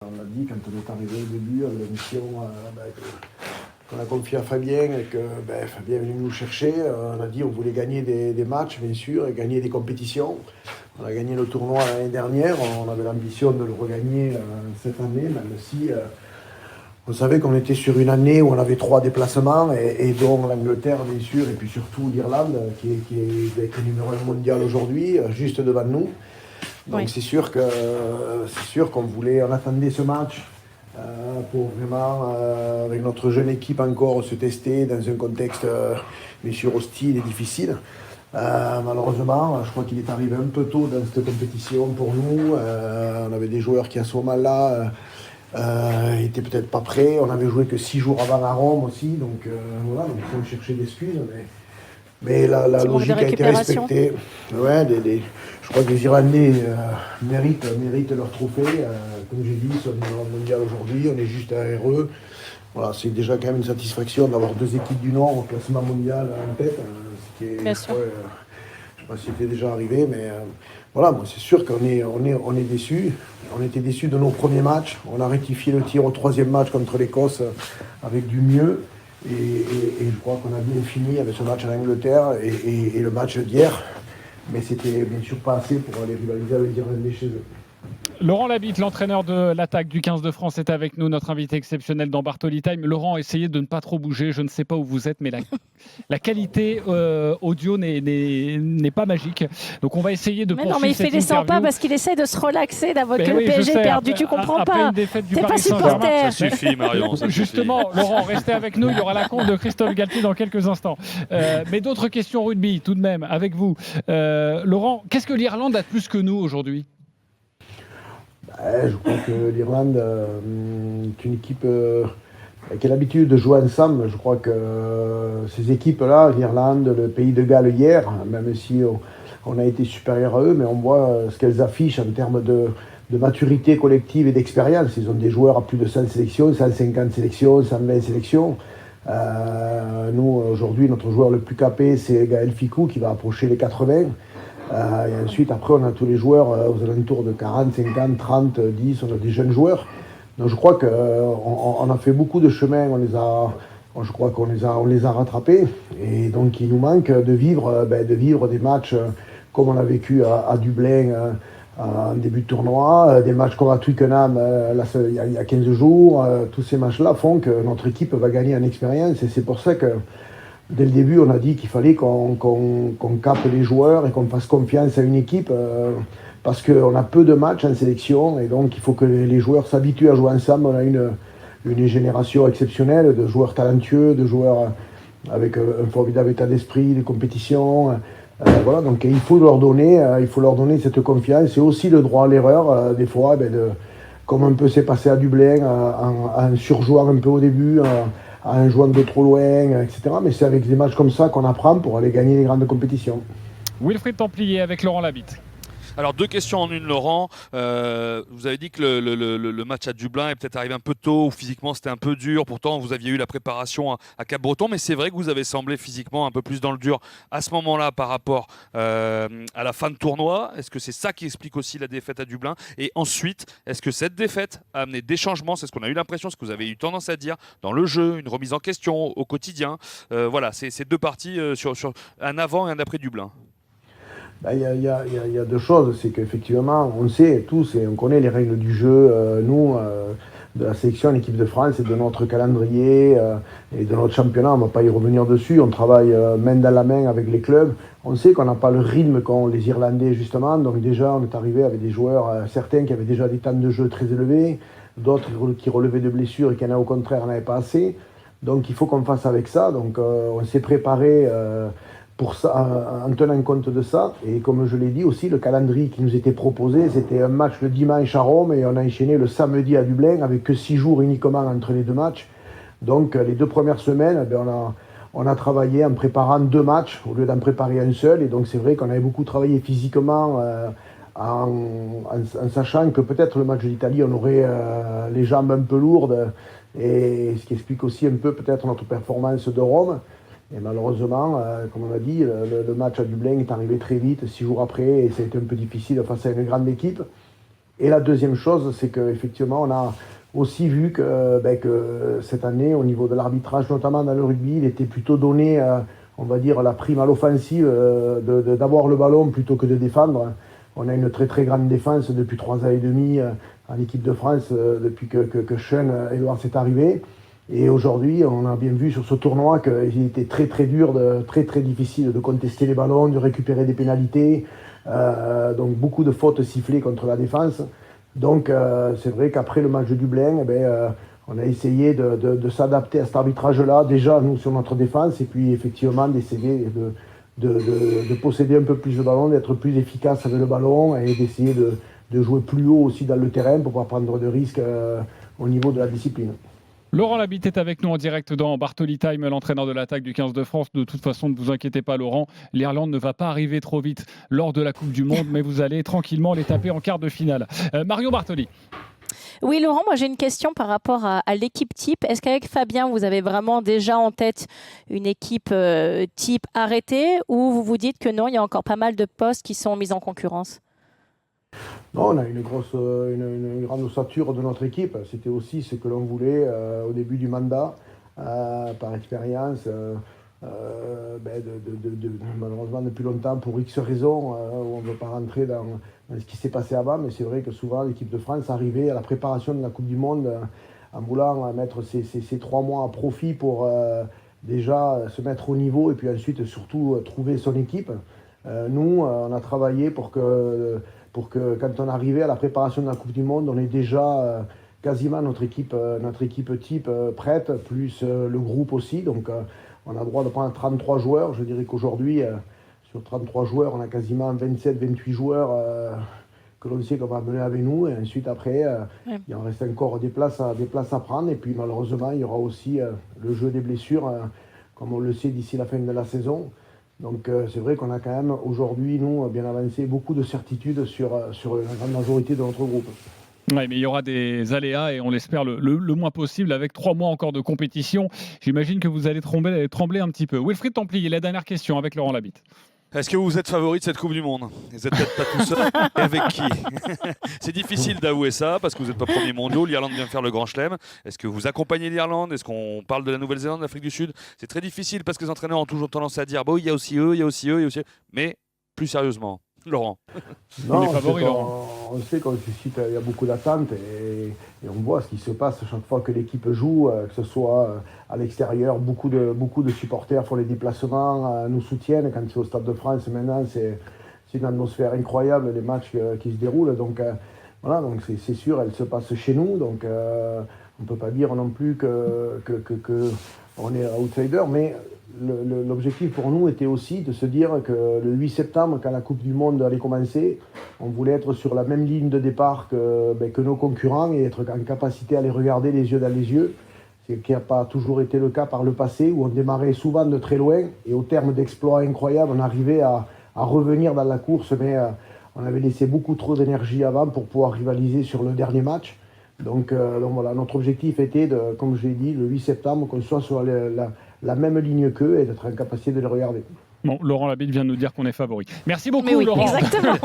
On l'a dit quand on est arrivé au début, la mission qu'on a confiée à Fabien et que Fabien est venu nous chercher, on a dit on voulait gagner des matchs bien sûr et gagner des compétitions. On a gagné le tournoi l'année dernière, on avait l'ambition de le regagner cette année, même si on savait qu'on était sur une année où on avait 3 déplacements et dont l'Angleterre bien sûr et puis surtout l'Irlande qui est numéro 1 mondial aujourd'hui, juste devant nous. Donc oui. c'est sûr qu'on voulait, on attendait ce match pour vraiment, avec notre jeune équipe encore, se tester dans un contexte bien sûr hostile et difficile. Malheureusement, je crois qu'il est arrivé un peu tôt dans cette compétition pour nous. On avait des joueurs qui à ce moment-là n'étaient peut-être pas prêts. On avait joué que 6 jours avant à Rome aussi, donc voilà, donc on cherchait des excuses. Mais la logique a été respectée. Ouais, je crois que les Irlandais méritent leur trophée. Comme j'ai dit, ils sont numéro 1 mondial aujourd'hui, on est juste derrière eux. Voilà, c'est déjà quand même une satisfaction d'avoir 2 équipes du Nord au classement mondial en tête. Ce qui est, je ne sais pas si c'était déjà arrivé, mais voilà, moi c'est sûr qu'on est déçus. On était déçus de nos premiers matchs. On a rectifié le tir au 3e match contre l'Écosse avec du mieux. Et je crois qu'on a bien fini avec ce match en Angleterre et le match d'hier. Mais c'était bien sûr pas assez pour aller rivaliser avec les Irlandais chez eux. Laurent Labitte, l'entraîneur de l'attaque du 15 de France, est avec nous, notre invité exceptionnel dans Bartoli Time. Laurent, essayez de ne pas trop bouger. Je ne sais pas où vous êtes, mais la qualité audio n'est pas magique. Donc on va essayer de poursuivre cette interview. Mais il fait les 100 pas parce qu'il essaie de se relaxer d'avoir que le PSG ait perdu. Tu comprends pas. T'es pas supporter. Ça suffit, Marion. Justement, Laurent, restez avec nous. Il y aura la compte de Christophe Galtier dans quelques instants. Mais d'autres questions rugby, tout de même, avec vous. Laurent, qu'est-ce que l'Irlande a de plus que nous aujourd'hui ? Je crois que l'Irlande est une équipe qui a l'habitude de jouer ensemble. Je crois que ces équipes-là, l'Irlande, le Pays de Galles hier, même si on a été supérieur à eux, mais on voit ce qu'elles affichent en termes de maturité collective et d'expérience. Ils ont des joueurs à plus de 100 sélections, 150 sélections, 120 sélections. Nous, aujourd'hui, notre joueur le plus capé, c'est Gaël Ficou qui va approcher les 80. Et ensuite, après, on a tous les joueurs aux alentours de 40, 50, 30, 10, on a des jeunes joueurs. Donc je crois qu'on a fait beaucoup de chemin, je crois qu'on les a rattrapés. Et donc il nous manque de vivre des matchs comme on a vécu à Dublin en début de tournoi, des matchs comme à Twickenham il y a 15 jours. Tous ces matchs-là font que notre équipe va gagner en expérience. Et c'est pour ça que dès le début, on a dit qu'il fallait qu'on capte les joueurs et qu'on fasse confiance à une équipe parce qu'on a peu de matchs en sélection et donc il faut que les joueurs s'habituent à jouer ensemble. On a une génération exceptionnelle de joueurs talentueux, de joueurs avec un formidable état d'esprit, de compétition. Voilà, donc il faut leur donner cette confiance et aussi le droit à l'erreur des fois, comme un peu s'est passé à Dublin, en surjouant un peu au début. En jouant de trop loin, etc. Mais c'est avec des matchs comme ça qu'on apprend pour aller gagner les grandes compétitions. Wilfried Templier avec Laurent Labitte. Alors 2 questions en une, Laurent. Vous avez dit que le match à Dublin est peut-être arrivé un peu tôt, où physiquement c'était un peu dur. Pourtant, vous aviez eu la préparation à Cap-Breton, mais c'est vrai que vous avez semblé physiquement un peu plus dans le dur à ce moment-là par rapport à la fin de tournoi. Est-ce que c'est ça qui explique aussi la défaite à Dublin ? Et ensuite, est-ce que cette défaite a amené des changements ? C'est ce qu'on a eu l'impression, ce que vous avez eu tendance à dire dans le jeu, une remise en question au quotidien. Voilà, c'est 2 parties sur un avant et un après Dublin. Il y a 2 choses, c'est qu'effectivement, on sait tous et on connaît les règles du jeu, de la sélection, l'équipe de France et de notre calendrier et de notre championnat, on ne va pas y revenir dessus, on travaille main dans la main avec les clubs, on sait qu'on n'a pas le rythme qu'ont les Irlandais justement, donc déjà on est arrivé avec des joueurs, certains qui avaient déjà des temps de jeu très élevés, d'autres qui relevaient de blessures et qui en a au contraire n'avaient pas assez, donc il faut qu'on fasse avec ça, donc on s'est préparé pour ça, en tenant compte de ça, et comme je l'ai dit aussi, le calendrier qui nous était proposé, c'était un match le dimanche à Rome et on a enchaîné le samedi à Dublin avec que 6 jours uniquement entre les 2 matchs. Donc les 2 premières semaines, on a travaillé en préparant 2 matchs au lieu d'en préparer un seul, et donc c'est vrai qu'on avait beaucoup travaillé physiquement en sachant que peut-être le match d'Italie, on aurait les jambes un peu lourdes, et ce qui explique aussi un peu peut-être notre performance de Rome. Et malheureusement, comme on a dit, le match à Dublin est arrivé très vite, 6 jours après, et ça a été un peu difficile face à une grande équipe. Et la deuxième chose, c'est qu'effectivement, on a aussi vu que cette année, au niveau de l'arbitrage, notamment dans le rugby, il était plutôt donné, on va dire, la prime à l'offensive, d'avoir le ballon plutôt que de défendre. On a une très très grande défense depuis 3 ans et demi en équipe de France, depuis que Sean Edwards est arrivé. Et aujourd'hui, on a bien vu sur ce tournoi qu'il était très très dur, très très difficile de contester les ballons, de récupérer des pénalités. Donc beaucoup de fautes sifflées contre la défense. Donc c'est vrai qu'après le match de Dublin, on a essayé de s'adapter à cet arbitrage-là, déjà nous sur notre défense, et puis effectivement d'essayer de posséder un peu plus de ballon, d'être plus efficace avec le ballon et d'essayer de jouer plus haut aussi dans le terrain pour pouvoir prendre de risques au niveau de la discipline. Laurent Labitte est avec nous en direct dans Bartoli Time, l'entraîneur de l'attaque du 15 de France. De toute façon, ne vous inquiétez pas, Laurent, l'Irlande ne va pas arriver trop vite lors de la Coupe du Monde, mais vous allez tranquillement les taper en quart de finale. Marion Bartoli. Oui, Laurent, moi j'ai une question par rapport à l'équipe type. Est-ce qu'avec Fabien, vous avez vraiment déjà en tête une équipe type arrêtée, ou vous vous dites que non, il y a encore pas mal de postes qui sont mis en concurrence? Non, on a une grande ossature de notre équipe. C'était aussi ce que l'on voulait au début du mandat, par expérience. Malheureusement, depuis longtemps, pour X raisons, on ne veut pas rentrer dans ce qui s'est passé avant, mais c'est vrai que souvent l'équipe de France arrivait à la préparation de la Coupe du Monde en voulant mettre ces 3 mois à profit pour déjà se mettre au niveau et puis ensuite surtout trouver son équipe. Nous, on a travaillé pour que quand on arrivait à la préparation de la Coupe du Monde, on ait déjà quasiment notre équipe type prête, plus le groupe aussi. Donc on a le droit de prendre 33 joueurs. Je dirais qu'aujourd'hui, sur 33 joueurs, on a quasiment 27-28 joueurs que l'on sait qu'on va mener avec nous. Et ensuite, après, il en reste encore des places à prendre. Et puis malheureusement, il y aura aussi le jeu des blessures, comme on le sait d'ici la fin de la saison. Donc c'est vrai qu'on a quand même aujourd'hui, nous, bien avancé, beaucoup de certitudes sur la grande majorité de notre groupe. Oui, mais il y aura des aléas et on l'espère le moins possible avec 3 mois encore de compétition. J'imagine que vous allez trembler un petit peu. Wilfried Templier, la dernière question avec Laurent Labitte. Est-ce que vous êtes favori de cette Coupe du Monde? Vous n'êtes peut-être pas tout seul. Et avec qui? C'est difficile d'avouer ça parce que vous n'êtes pas premier mondial. L'Irlande vient faire le Grand Chelem. Est-ce que vous accompagnez l'Irlande? Est-ce qu'on parle de la Nouvelle-Zélande, de l'Afrique du Sud? C'est très difficile parce que les entraîneurs ont toujours tendance à dire bon, il y a aussi eux, il y a aussi eux, il y a aussi eux. Mais plus sérieusement, Laurent. Non, il est favori, Laurent. On sait qu'on suscite, il y a beaucoup d'attentes et on voit ce qui se passe chaque fois que l'équipe joue, que ce soit à l'extérieur. Beaucoup de supporters font les déplacements, nous soutiennent. Quand c'est au Stade de France, maintenant, c'est une atmosphère incroyable, les matchs qui se déroulent. Donc voilà, donc c'est sûr, elle se passe chez nous. Donc on ne peut pas dire non plus qu'on est outsider, mais l'objectif pour nous était aussi de se dire que le 8 septembre, quand la Coupe du Monde allait commencer, on voulait être sur la même ligne de départ que nos concurrents et être en capacité à les regarder les yeux dans les yeux. Ce qui n'a pas toujours été le cas par le passé, où on démarrait souvent de très loin et au terme d'exploits incroyables, on arrivait à revenir dans la course, mais on avait laissé beaucoup trop d'énergie avant pour pouvoir rivaliser sur le dernier match. Donc voilà, notre objectif était, comme je l'ai dit, le 8 septembre, qu'on soit sur la même ligne qu'eux et d'être en capacité de les regarder. Bon, Laurent Labitte vient de nous dire qu'on est favori. Merci beaucoup, oui, Laurent. Exactement.